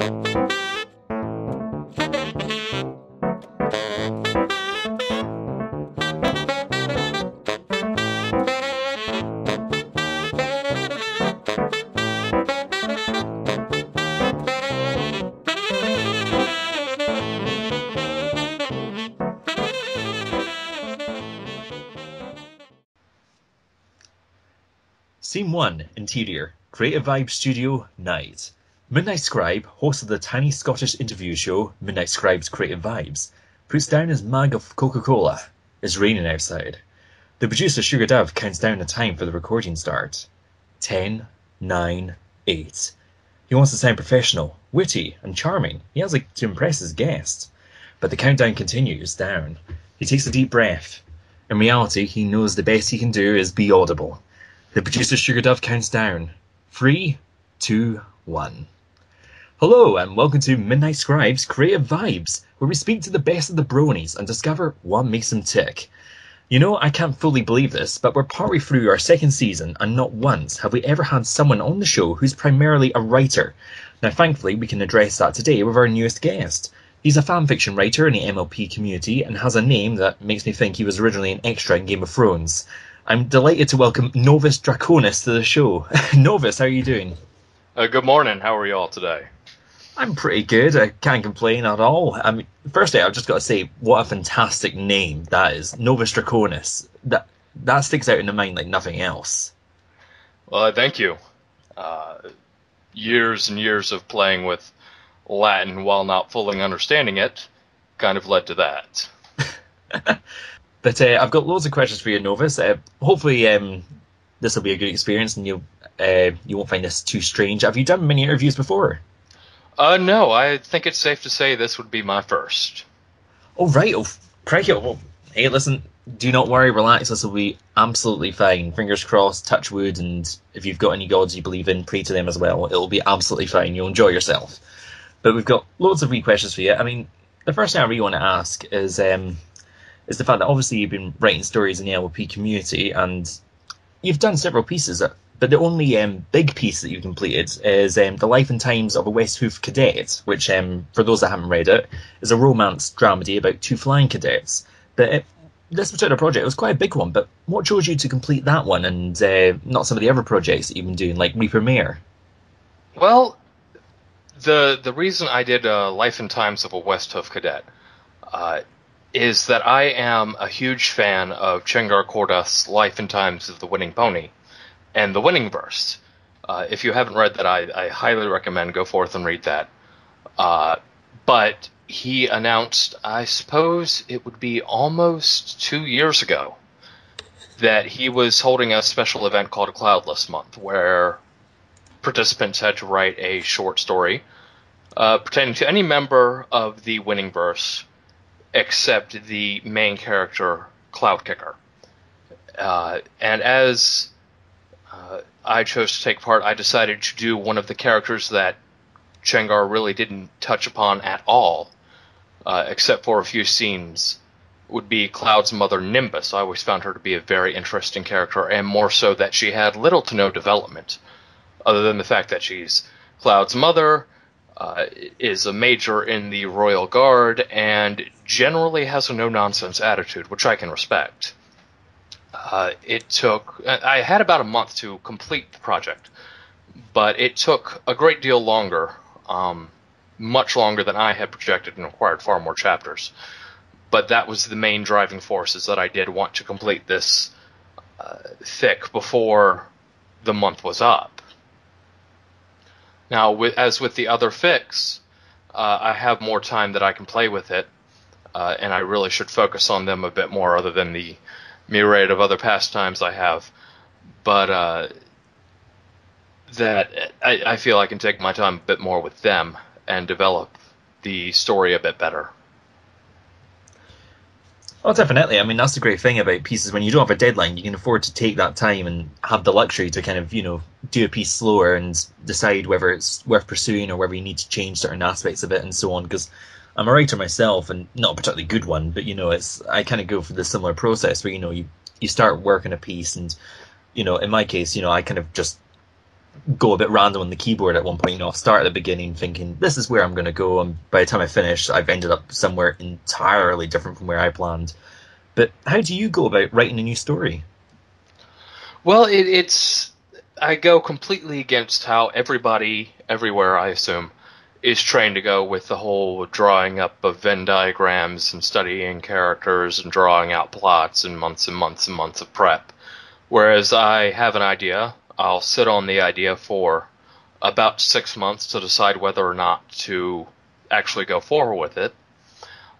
Scene 1, Interior, Creative Vibe Studio, Night. Midnight Scribe, host of the tiny Scottish interview show Midnight Scribe's Creative Vibes, puts down his mug of Coca-Cola. It's raining outside. The producer Sugar Dove counts down the time for the recording start. 10, 9, 8. He wants to sound professional, witty, and charming. He has to impress his guest. But the countdown continues down. He takes a deep breath. In reality, he knows the best he can do is be audible. The producer Sugar Dove counts down. 3, 2, 1. Hello and welcome to Midnight Scribe's Creative Vibes, where we speak to the best of the bronies and discover what makes them tick. You know, I can't fully believe this, but we're partway through our second season and not once have we ever had someone on the show who's primarily a writer. Now thankfully we can address that today with our newest guest. He's a fanfiction writer in the MLP community and has a name that makes me think he was originally an extra in Game of Thrones. I'm delighted to welcome Novus Draconis to the show. Novus, how are you doing? Good morning. How are you all today? I'm pretty good. I can't complain at all. I mean, firstly, I've just got to say, what a fantastic name that is. Novus Draconis. That sticks out in the mind like nothing else. Well, thank you. Years and years of playing with Latin while not fully understanding it kind of led to that. But I've got loads of questions for you, Novus. Hopefully this will be a good experience and you won't find this too strange. Have you done many interviews before? No, I think it's safe to say this would be my first. Oh, right. Oh, crikey. Well, hey, listen, do not worry, relax. This will be absolutely fine. Fingers crossed, touch wood, and if you've got any gods you believe in, pray to them as well. It'll be absolutely fine. You'll enjoy yourself. But we've got loads of wee questions for you. I mean, the first thing I really want to ask is the fact that obviously you've been writing stories in the LP community and you've done several pieces, but the only big piece that you've completed is The Life and Times of a Westhoof Cadet, which, for those that haven't read it, is a romance dramedy about two flying cadets. But this particular project was quite a big one, but what chose you to complete that one and not some of the other projects that you've been doing, like Reaper Mare? Well, the reason I did Life and Times of a Westhoof Cadet is that I am a huge fan of Chengar Cordath's Life and Times of the Winning Pony and the Winning Verse. If you haven't read that, I highly recommend go forth and read that. But he announced, I suppose it would be almost 2 years ago, that he was holding a special event called Cloudless Month, where participants had to write a short story pertaining to any member of the Winning Verse except the main character, Cloudkicker. And as I chose to take part, I decided to do one of the characters that Chengar really didn't touch upon at all, except for a few scenes, would be Cloud's mother, Nimbus. I always found her to be a very interesting character, and more so that she had little to no development, other than the fact that she's Cloud's mother, is a major in the Royal Guard, and generally has a no-nonsense attitude, which I can respect. I had about a month to complete the project, but it took a great deal longer, much longer than I had projected, and required far more chapters. But that was the main driving force, is that I did want to complete this fic before the month was up. Now, as with the other fics, I have more time that I can play with it, and I really should focus on them a bit more, other than the myriad of other pastimes I have. But I feel I can take my time a bit more with them and develop the story a bit better. Oh, definitely. I mean, that's the great thing about pieces. When you don't have a deadline, you can afford to take that time and have the luxury to kind of, do a piece slower and decide whether it's worth pursuing or whether you need to change certain aspects of it and so on. Because I'm a writer myself, and not a particularly good one, but, I kind of go through the similar process where, you start working a piece and, in my case, I kind of just go a bit random on the keyboard at one point. I'll start at the beginning thinking, this is where I'm going to go, and by the time I finish, I've ended up somewhere entirely different from where I planned. But how do you go about writing a new story? Well, it's I go completely against how everybody, everywhere, I assume, is trained to go with the whole drawing up of Venn diagrams and studying characters and drawing out plots and months and months and months of prep. Whereas I have an idea, I'll sit on the idea for about 6 months to decide whether or not to actually go forward with it.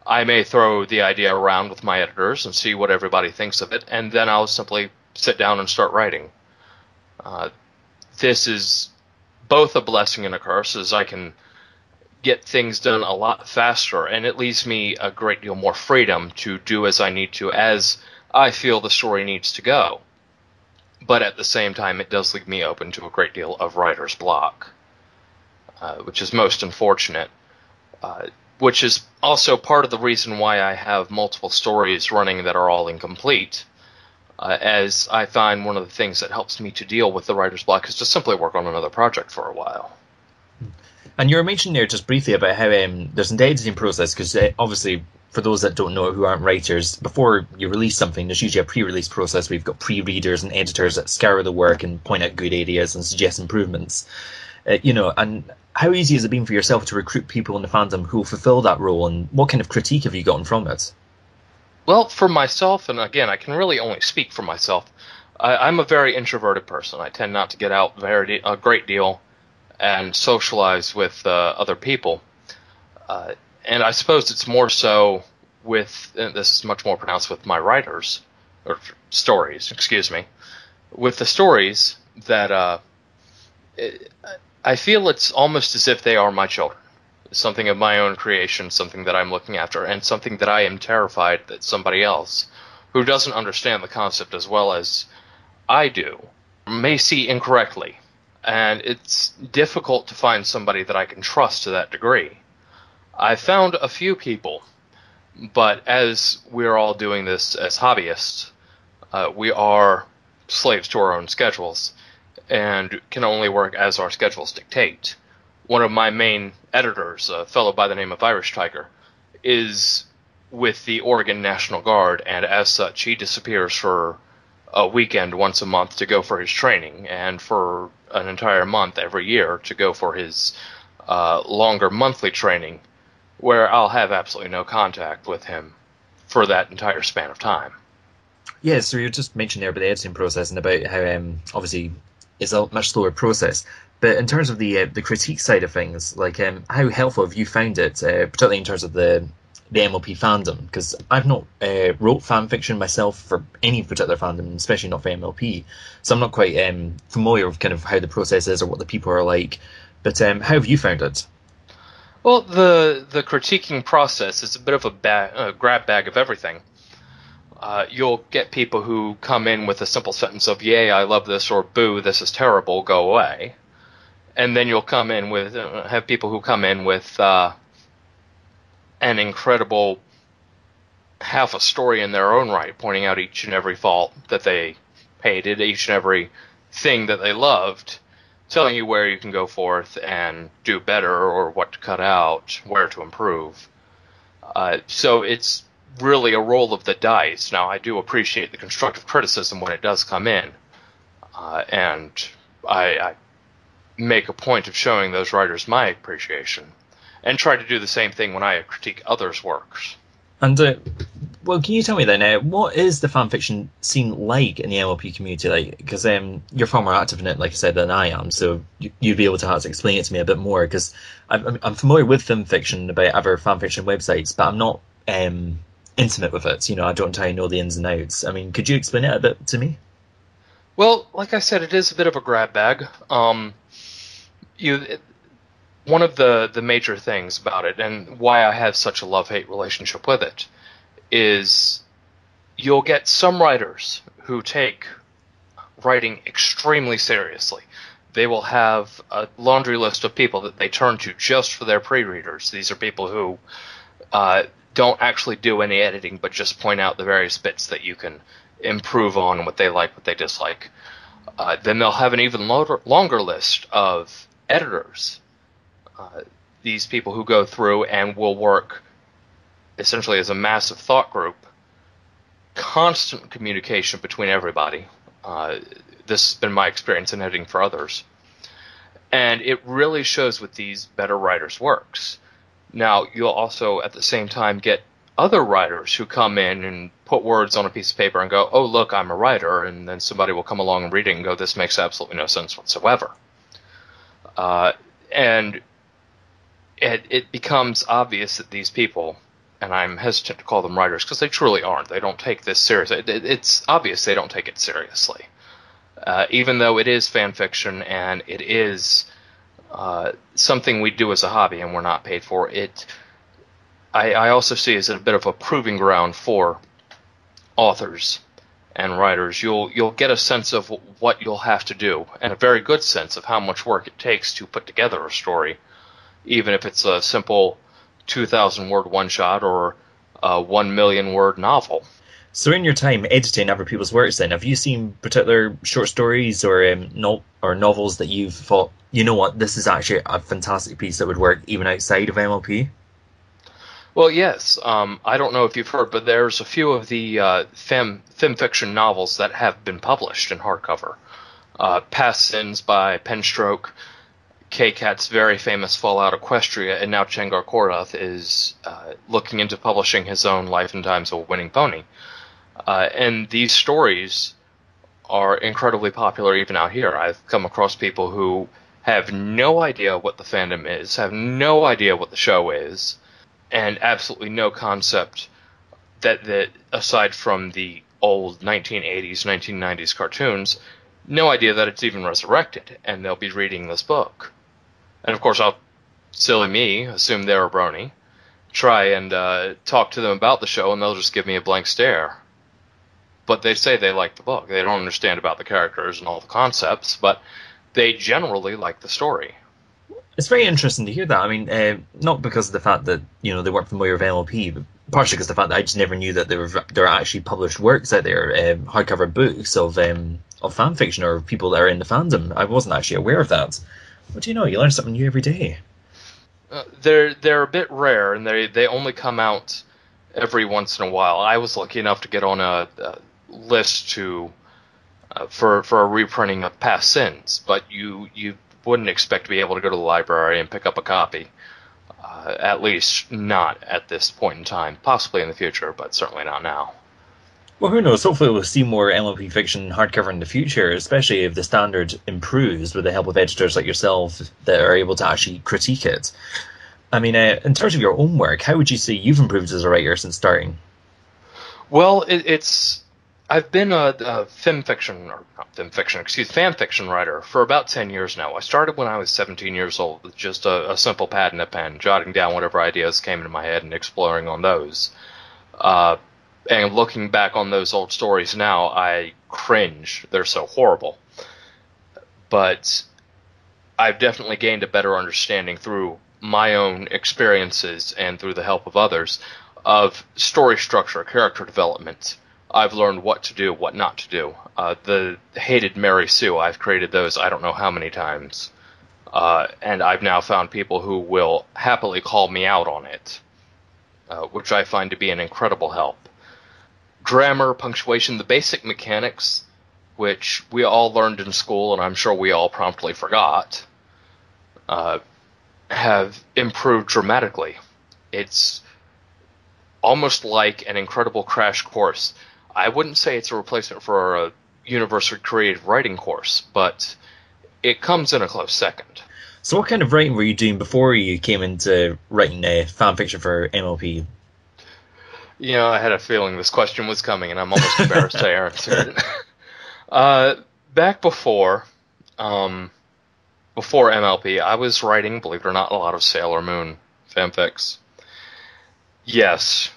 I may throw the idea around with my editors and see what everybody thinks of it, and then I'll simply sit down and start writing. This is both a blessing and a curse, as I can get things done a lot faster, and it leaves me a great deal more freedom to do as I need to, as I feel the story needs to go. But at the same time, it does leave me open to a great deal of writer's block, which is most unfortunate. Which is also part of the reason why I have multiple stories running that are all incomplete, as I find one of the things that helps me to deal with the writer's block is to simply work on another project for a while. And you were mentioning there just briefly about how there's an editing process, because obviously, for those that don't know who aren't writers, before you release something, there's usually a pre-release process where you've got pre-readers and editors that scour the work and point out good areas and suggest improvements. And how easy has it been for yourself to recruit people in the fandom who will fulfill that role, and what kind of critique have you gotten from it? Well, for myself, and again, I can really only speak for myself, I'm a very introverted person. I tend not to get out a great deal and socialize with other people. And I suppose it's more so with, and this is much more pronounced with my writers, or stories, excuse me, with the stories that I feel it's almost as if they are my children. Something of my own creation, something that I'm looking after, and something that I am terrified that somebody else, who doesn't understand the concept as well as I do, may see incorrectly. And it's difficult to find somebody that I can trust to that degree. I found a few people, but as we're all doing this as hobbyists, we are slaves to our own schedules, and can only work as our schedules dictate. One of my main editors, a fellow by the name of Irish Tiger, is with the Oregon National Guard, and as such, he disappears for a weekend once a month to go for his training, and for an entire month every year to go for his longer monthly training, where I'll have absolutely no contact with him for that entire span of time. Yeah, so you just mentioned there about the editing process and about how obviously it's a much slower process. But in terms of the critique side of things, like how helpful have you found it, particularly in terms of the MLP fandom? Because I've not wrote fan fiction myself for any particular fandom, especially not for MLP, so I'm not quite familiar with kind of how the process is or what the people are like. But how have you found it? Well, the critiquing process is a bit of a grab bag of everything. You'll get people who come in with a simple sentence of, yay, I love this, or boo, this is terrible, go away. And then you'll come in with, have people who come in with an incredible half a story in their own right, pointing out each and every fault that they hated, each and every thing that they loved, telling you where you can go forth and do better, or what to cut out, where to improve. So it's really a roll of the dice. Now, I do appreciate the constructive criticism when it does come in, and I make a point of showing those writers my appreciation, and try to do the same thing when I critique others' works. And well, can you tell me then, what is the fanfiction scene like in the MLP community? Like, because you're far more active in it, like I said, than I am, so you'd be able to have to explain it to me a bit more. Because I'm familiar with film fiction about other fanfiction websites, but I'm not intimate with it. I don't entirely know the ins and outs. I mean, could you explain it a bit to me? Well, like I said, it is a bit of a grab bag. One of the major things about it, and why I have such a love-hate relationship with it, is you'll get some writers who take writing extremely seriously. They will have a laundry list of people that they turn to just for their pre-readers. These are people who don't actually do any editing, but just point out the various bits that you can improve on, what they like, what they dislike. Then they'll have an even longer list of editors. These people who go through and will work essentially as a massive thought group, constant communication between everybody. This has been my experience in editing for others. And it really shows with these better writers' works. Now, you'll also, at the same time, get other writers who come in and put words on a piece of paper and go, oh, look, I'm a writer, and then somebody will come along and read it and go, this makes absolutely no sense whatsoever. And it becomes obvious that these people, and I'm hesitant to call them writers because they truly aren't. They don't take this seriously. It's obvious they don't take it seriously. Even though it is fan fiction and it is something we do as a hobby and we're not paid for, it I also see as a bit of a proving ground for authors and writers. You'll get a sense of what you'll have to do, and a very good sense of how much work it takes to put together a story, even if it's a simple 2,000-word one-shot or a 1,000,000-word novel. So in your time editing other people's works then, have you seen particular short stories or novels that you've thought, you know what, this is actually a fantastic piece that would work even outside of MLP? Well, yes. I don't know if you've heard, but there's a few of the fem fiction novels that have been published in hardcover. Past Sins by Penstroke, K-Cat's very famous Fallout Equestria, and now Chengar Kordath is looking into publishing his own Life and Times of a Winning Pony. And these stories are incredibly popular even out here. I've come across people who have no idea what the fandom is, have no idea what the show is, and absolutely no concept that aside from the old 1980s, 1990s cartoons, no idea that it's even resurrected, and they'll be reading this book. And of course, I'll, silly me, assume they're a brony, try and talk to them about the show, and they'll just give me a blank stare. But they say they like the book. They don't understand about the characters and all the concepts, but they generally like the story. It's very interesting to hear that. I mean, not because of the fact that, you know, they weren't familiar with MLP, but partially because of the fact that I just never knew that there are actually published works out there, hardcover books of fan fiction or people that are in the fandom. I wasn't actually aware of that. But you know, you learn something new every day. They're a bit rare, and they only come out every once in a while. I was lucky enough to get on a list for a reprinting of Past Sins, but you wouldn't expect to be able to go to the library and pick up a copy. At least not at this point in time. Possibly in the future, but certainly not now. Well, who knows? Hopefully we'll see more MLP fiction hardcover in the future, especially if the standard improves with the help of editors like yourself that are able to actually critique it. I mean, in terms of your own work, how would you say you've improved as a writer since starting? Well, I've been a fan fiction writer for about 10 years now. I started when I was 17 years old with just a simple pad and a pen, jotting down whatever ideas came into my head and exploring on those. And looking back on those old stories now, I cringe. They're so horrible. But I've definitely gained a better understanding through my own experiences and through the help of others of story structure, character development. I've learned what to do, what not to do. The hated Mary Sue, I've created those I don't know how many times. And I've now found people who will happily call me out on it, which I find to be an incredible help. Grammar, punctuation, the basic mechanics, which we all learned in school and I'm sure we all promptly forgot, have improved dramatically. It's almost like an incredible crash course. I wouldn't say it's a replacement for a university creative writing course, but it comes in a close second. So what kind of writing were you doing before you came into writing fan fiction for MLP? You know, I had a feeling this question was coming, and I'm almost embarrassed to answer it. Back before MLP, I was writing, believe it or not, a lot of Sailor Moon fanfics. Yes.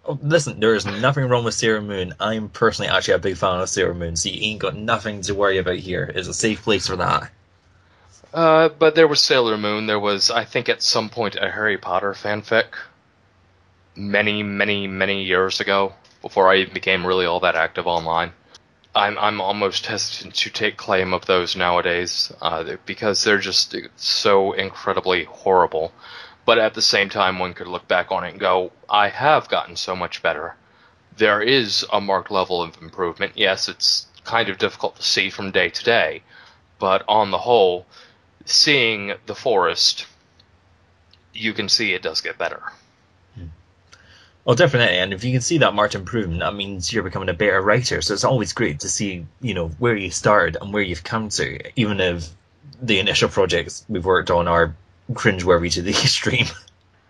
Oh, listen, there is nothing wrong with Sailor Moon. I'm personally actually a big fan of Sailor Moon, so you ain't got nothing to worry about here. It's a safe place for that. But there was Sailor Moon. There was, I think, at some point, a Harry Potter fanfic. Many, many, many years ago, before I even became really all that active online. I'm almost hesitant to take claim of those nowadays, because they're just so incredibly horrible. But at the same time, one could look back on it and go, I have gotten so much better. There is a marked level of improvement. Yes, it's kind of difficult to see from day to day, but on the whole, seeing the forest, you can see it does get better. Well, definitely, and if you can see that marked improvement, that means you're becoming a better writer. So it's always great to see, where you started and where you've come to, even if the initial projects we've worked on are cringeworthy to the extreme.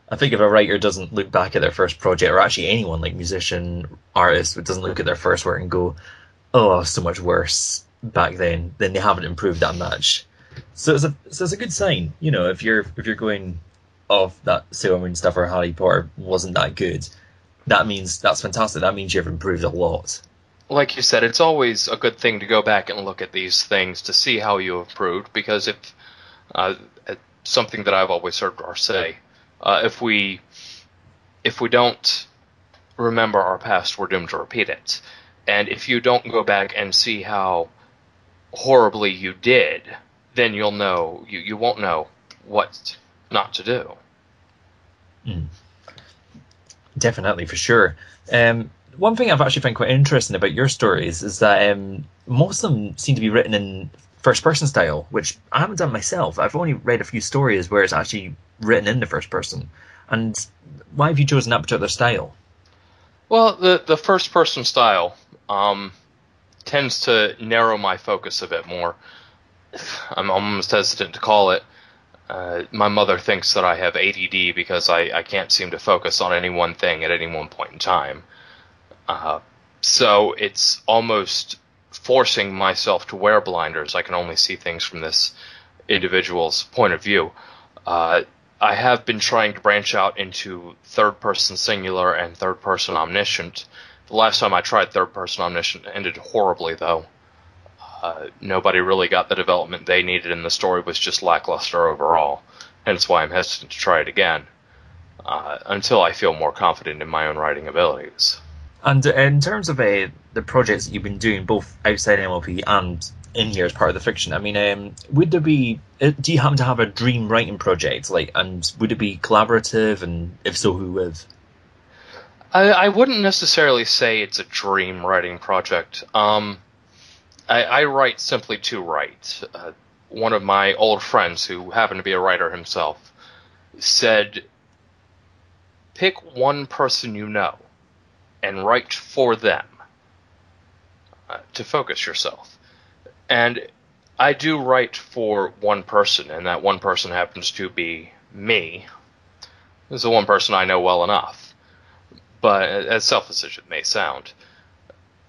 I think if a writer doesn't look back at their first project, or actually anyone, like musician, artist, doesn't look at their first work and go, "Oh, so much worse back then," they haven't improved that much. So it's a good sign, if you're going off that Sailor Moon stuff or Harry Potter wasn't that good, that's fantastic. That means you've improved a lot. Like you said, it's always a good thing to go back and look at these things to see how you improved, because if something that I've always heard our say, if we don't remember our past, we're doomed to repeat it. And if you don't go back and see how horribly you did, then you won't know what not to do. Definitely, for sure. One thing I've actually found quite interesting about your stories is that most of them seem to be written in first-person style, which I haven't done myself. I've only read a few stories where it's actually written in the first person. And why have you chosen that particular style? Well, the first-person style tends to narrow my focus a bit more. I'm almost hesitant to call it. My mother thinks that I have ADD because I can't seem to focus on any one thing at any one point in time. So it's almost forcing myself to wear blinders. I can only see things from this individual's point of view. I have been trying to branch out into third-person singular and third-person omniscient. The last time I tried third-person omniscient ended horribly, though. Nobody really got the development they needed, and the story was just lackluster overall. Hence why I'm hesitant to try it again, until I feel more confident in my own writing abilities. And in terms of the projects that you've been doing, both outside MLP and in here as part of the fiction, I mean, would there be? Do you happen to have a dream writing project, and would it be collaborative? And if so, who with? I wouldn't necessarily say it's a dream writing project. I write simply to write. One of my old friends, who happened to be a writer himself, said, pick one person you know and write for them to focus yourself. And I do write for one person, and that one person happens to be me. This is the one person I know well enough. But as selfish as it may sound,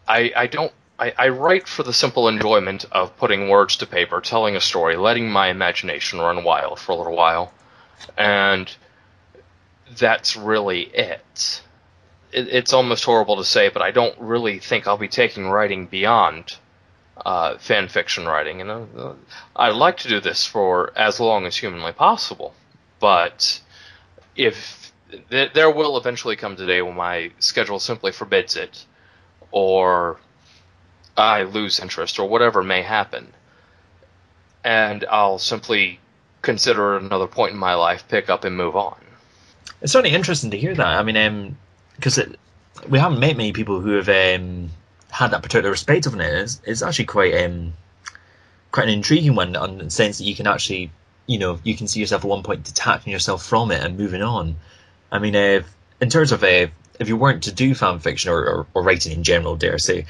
I write for the simple enjoyment of putting words to paper, telling a story, letting my imagination run wild for a little while. And that's really it. It's almost horrible to say, but I don't really think I'll be taking writing beyond fan fiction writing. I'd like to do this for as long as humanly possible. But if there will eventually come a day when my schedule simply forbids it, or I lose interest, or whatever may happen, and I'll simply consider another point in my life, pick up and move on. It's certainly interesting to hear that. I mean, because we haven't met many people who have had that particular perspective on it. It's actually quite an intriguing one, in the sense that you can actually, you can see yourself at one point detaching yourself from it and moving on. I mean, in terms of if you weren't to do fan fiction or writing in general, dare I say,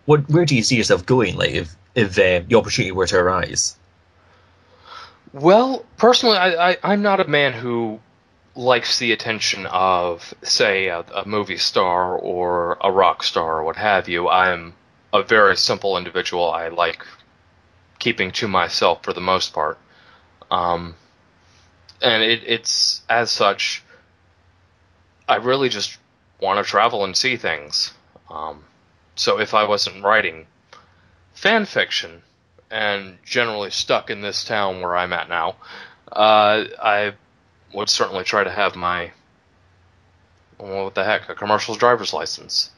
where do you see yourself going? Like, if the opportunity were to arise? Well, personally, I'm not a man who likes the attention of, say, a movie star or a rock star or what have you. I'm a very simple individual. I like keeping to myself for the most part. And it's, as such, I really just want to travel and see things. So if I wasn't writing fan fiction and generally stuck in this town where I'm at now, I would certainly try to have my, well, what the heck, a commercial driver's license.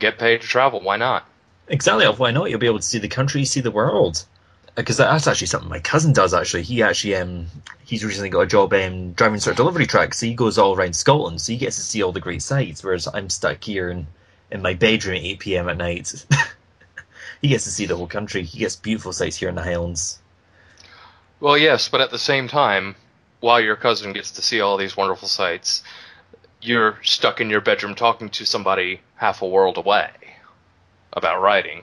Get paid to travel, why not? Exactly. Why not? You'll be able to see the country, see the world. Because that's actually something my cousin does. Actually, he's recently got a job driving sort of delivery trucks. So he goes all around Scotland, so he gets to see all the great sights. Whereas I'm stuck here in my bedroom at 8 p.m. at night. He gets to see the whole country. He gets beautiful sights here in the Highlands. Well, yes, but at the same time, while your cousin gets to see all these wonderful sights, you're stuck in your bedroom talking to somebody half a world away about writing.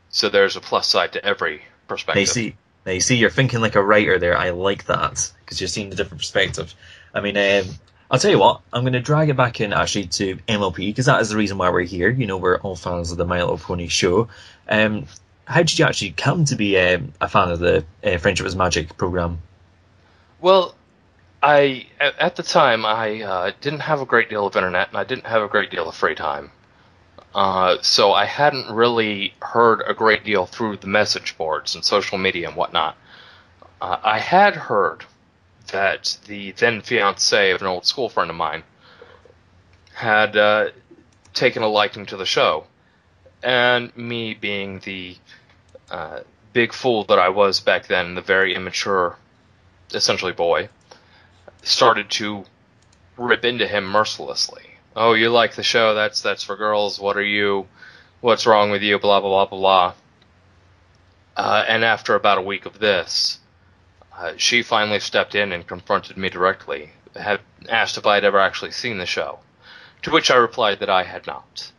So there's a plus side to every perspective. Now you see, you're thinking like a writer there. I like that because you're seeing the different perspective. I mean, I'll tell you what. I'm going to drag it back in actually to MLP because that is the reason why we're here. You know, we're all fans of the My Little Pony show. How did you actually come to be a fan of the Friendship is Magic program? Well, at the time I didn't have a great deal of internet and I didn't have a great deal of free time. So I hadn't really heard a great deal through the message boards and social media and whatnot. I had heard that the then fiancé of an old school friend of mine had taken a liking to the show. And me being the big fool that I was back then, the very immature, essentially boy, started to rip into him mercilessly. Oh, you like the show? That's for girls. What are you? What's wrong with you? Blah blah blah blah blah. And after about a week of this, she finally stepped in and confronted me directly. Had asked if I had ever actually seen the show, to which I replied that I had not.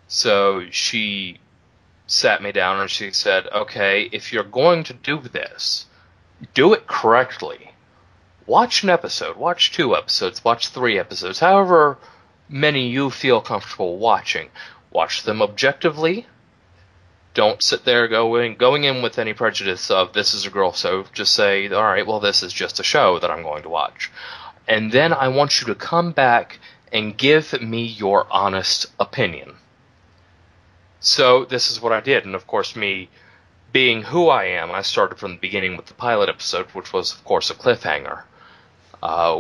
So she sat me down and she said, "Okay, if you're going to do this, do it correctly. Watch an episode, watch 2 episodes, watch 3 episodes, however many you feel comfortable watching. Watch them objectively. Don't sit there going in with any prejudice of this is a girl show. Just say, all right, well, this is just a show that I'm going to watch. And then I want you to come back and give me your honest opinion." So this is what I did, and of course me being who I am, I started from the beginning with the pilot episode, which was of course a cliffhanger,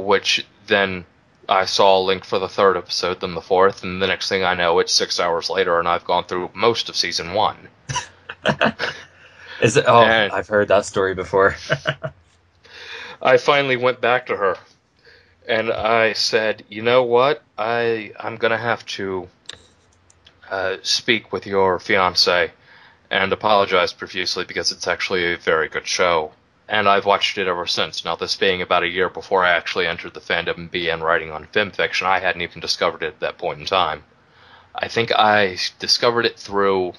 which then I saw a link for the 3rd episode, then the 4th, and the next thing I know, it's 6 hours later, and I've gone through most of season 1. Is it? Oh, and I've heard that story before. I finally went back to her, and I said, you know what, I'm going to have to speak with your fiancé and apologize profusely because it's actually a very good show. And I've watched it ever since. Now, this being about a year before I actually entered the fandom and began writing on Fanfiction, I hadn't even discovered it at that point in time. I think I discovered it through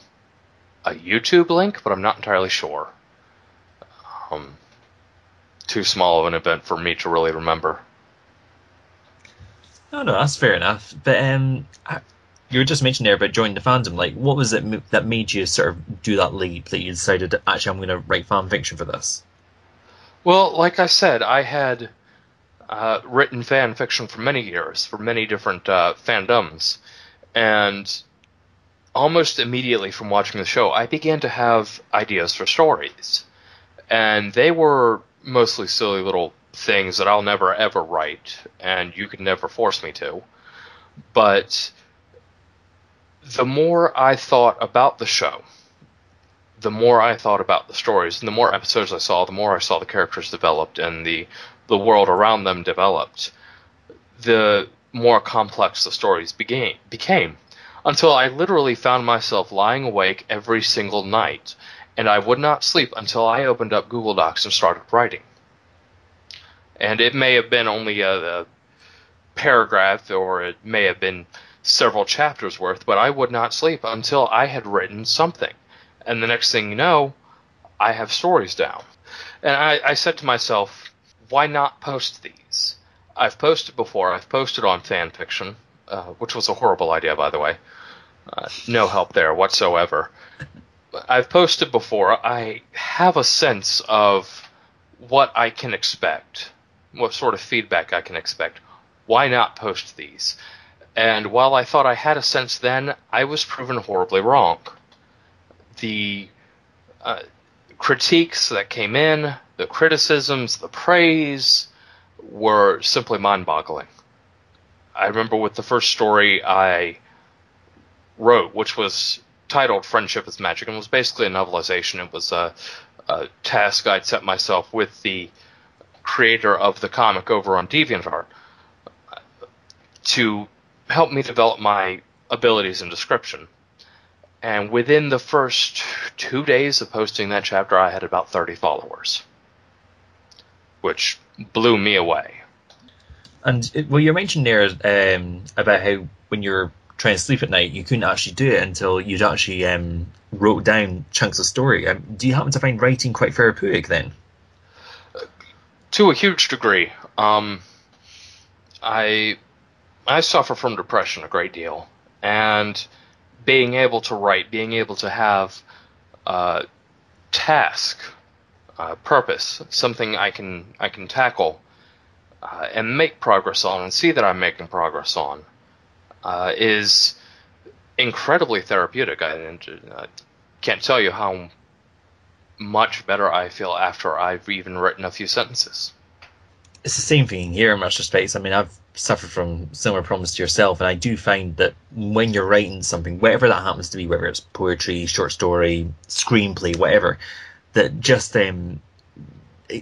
a YouTube link, but I'm not entirely sure. Too small of an event for me to really remember. No, that's fair enough. But you were just mentioning there about joining the fandom. Like, what was it that made you sort of do that leap, that you decided, actually, I'm going to write fan fiction for this? Well, like I said, I had written fan fiction for many years, for many different fandoms, and almost immediately from watching the show, I began to have ideas for stories. And they were mostly silly little things that I'll never ever write, and you could never force me to. But the more I thought about the show, the more I thought about the stories, and the more episodes I saw, the more I saw the characters developed and the world around them developed, the more complex the stories became, until I literally found myself lying awake every single night, and I would not sleep until I opened up Google Docs and started writing. And it may have been only a paragraph, or it may have been several chapters worth, but I would not sleep until I had written something. And the next thing you know, I have stories down. And I said to myself, why not post these? I've posted before. I've posted on Fanfiction, which was a horrible idea, by the way. No help there whatsoever. I've posted before. I have a sense of what I can expect, what sort of feedback I can expect. Why not post these? And while I thought I had a sense then, I was proven horribly wrong. The critiques that came in, the criticisms, the praise, were simply mind-boggling. I remember with the first story I wrote, which was titled Friendship is Magic, and was basically a novelization. It was a task I'd set myself with the creator of the comic over on DeviantArt to help me develop my abilities in description. And within the first 2 days of posting that chapter, I had about 30 followers, which blew me away. And well, you mentioned there about how when you're trying to sleep at night, you couldn't actually do it until you'd actually wrote down chunks of story. Do you happen to find writing quite therapeutic then? To a huge degree. I suffer from depression a great deal, and being able to write, being able to have task, purpose, something I can tackle and make progress on, and see that I'm making progress on, is incredibly therapeutic. I can't tell you how much better I feel after I've even written a few sentences. It's the same thing here in much respects. I mean, I've suffered from similar problems to yourself, and I do find that when you're writing something, whatever that happens to be, whether it's poetry, short story, screenplay, whatever, that just it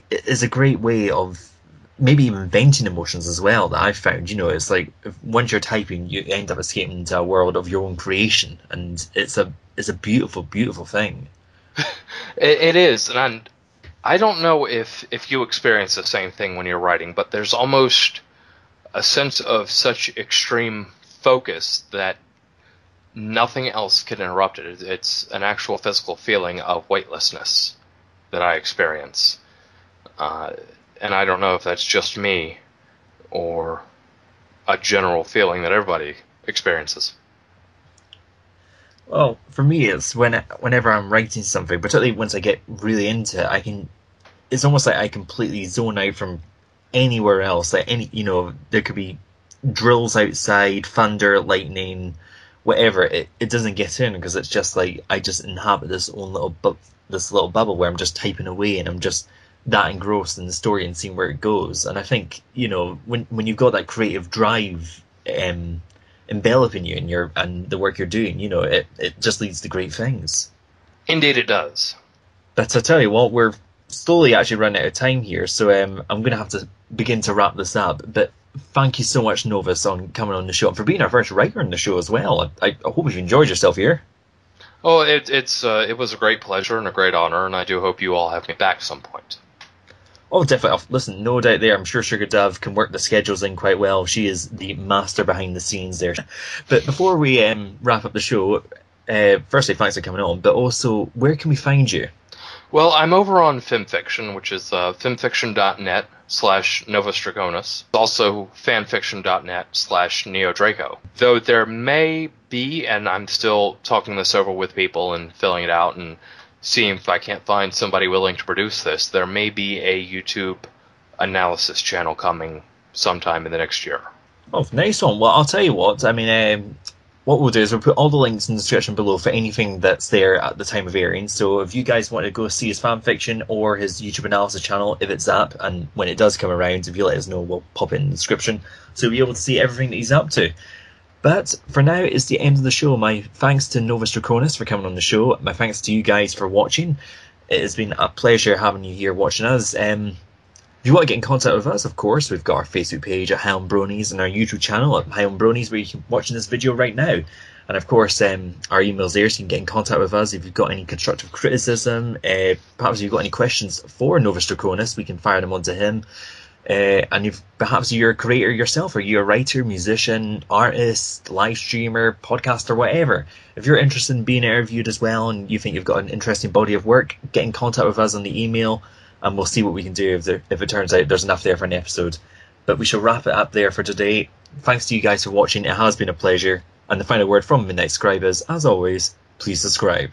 is a great way of maybe even venting emotions as well, that I've found. You know, it's like once you're typing, you end up escaping into a world of your own creation, and it's a beautiful, beautiful thing. It is, and I don't know if you experience the same thing when you're writing, but there's almost a sense of such extreme focus that nothing else can interrupt it. It's an actual physical feeling of weightlessness that I experience. And I don't know if that's just me or a general feeling that everybody experiences. Well, for me, it's whenever I'm writing something, particularly once I get really into it, it's almost like I completely zone out from anywhere else. Like there could be drills outside, thunder, lightning, whatever. It doesn't get in, because it's just like I just inhabit this little bubble where I'm just typing away, and I'm just that engrossed in the story and seeing where it goes. And I think, when you've got that creative drive enveloping you and the work you're doing, it just leads to great things. Indeed it does. But I tell you what, we're slowly actually running out of time here, so I'm going to have to begin to wrap this up. But thank you so much, Novus, on coming on the show and for being our first writer on the show as well. I hope you've enjoyed yourself here. Oh, it was a great pleasure and a great honor, and I do hope you all have me back at some point. Oh, definitely. Listen, no doubt there. I'm sure Sugar Dove can work the schedules in quite well. She is the master behind the scenes there. But before we wrap up the show, firstly, thanks for coming on, but also, where can we find you? Well, I'm over on Fanfiction, which is fanfiction.net/Novus Draconis. Also fanfiction.net/NeoDraco. Though there may be, and I'm still talking this over with people and filling it out and seeing if I can't find somebody willing to produce this, there may be a YouTube analysis channel coming sometime in the next year. Oh, nice one. Well, I'll tell you what. What we'll do is we'll put all the links in the description below for anything that's there at the time of airing. So if you guys want to go see his fanfiction or his YouTube analysis channel, if it's up, and when it does come around, if you let us know, we'll pop it in the description so you'll be able to see everything that he's up to. But for now, it's the end of the show. My thanks to Novus Draconis for coming on the show. My thanks to you guys for watching. It has been a pleasure having you here watching us. If you want to get in contact with us, of course, we've got our Facebook page at Highland Bronies and our YouTube channel at Highland Bronies, where you can watch this video right now. And of course, our email's there, so you can get in contact with us if you've got any constructive criticism. Perhaps if you've got any questions for Novus Draconis, we can fire them onto him. And if perhaps you're a creator yourself, or you're a writer, musician, artist, live streamer, podcaster, whatever, if you're interested in being interviewed as well and you think you've got an interesting body of work, get in contact with us on the email and we'll see what we can do if it turns out there's enough there for an episode. But we shall wrap it up there for today. Thanks to you guys for watching. It has been a pleasure. And the final word from Midnight Scribe is, as always, please subscribe.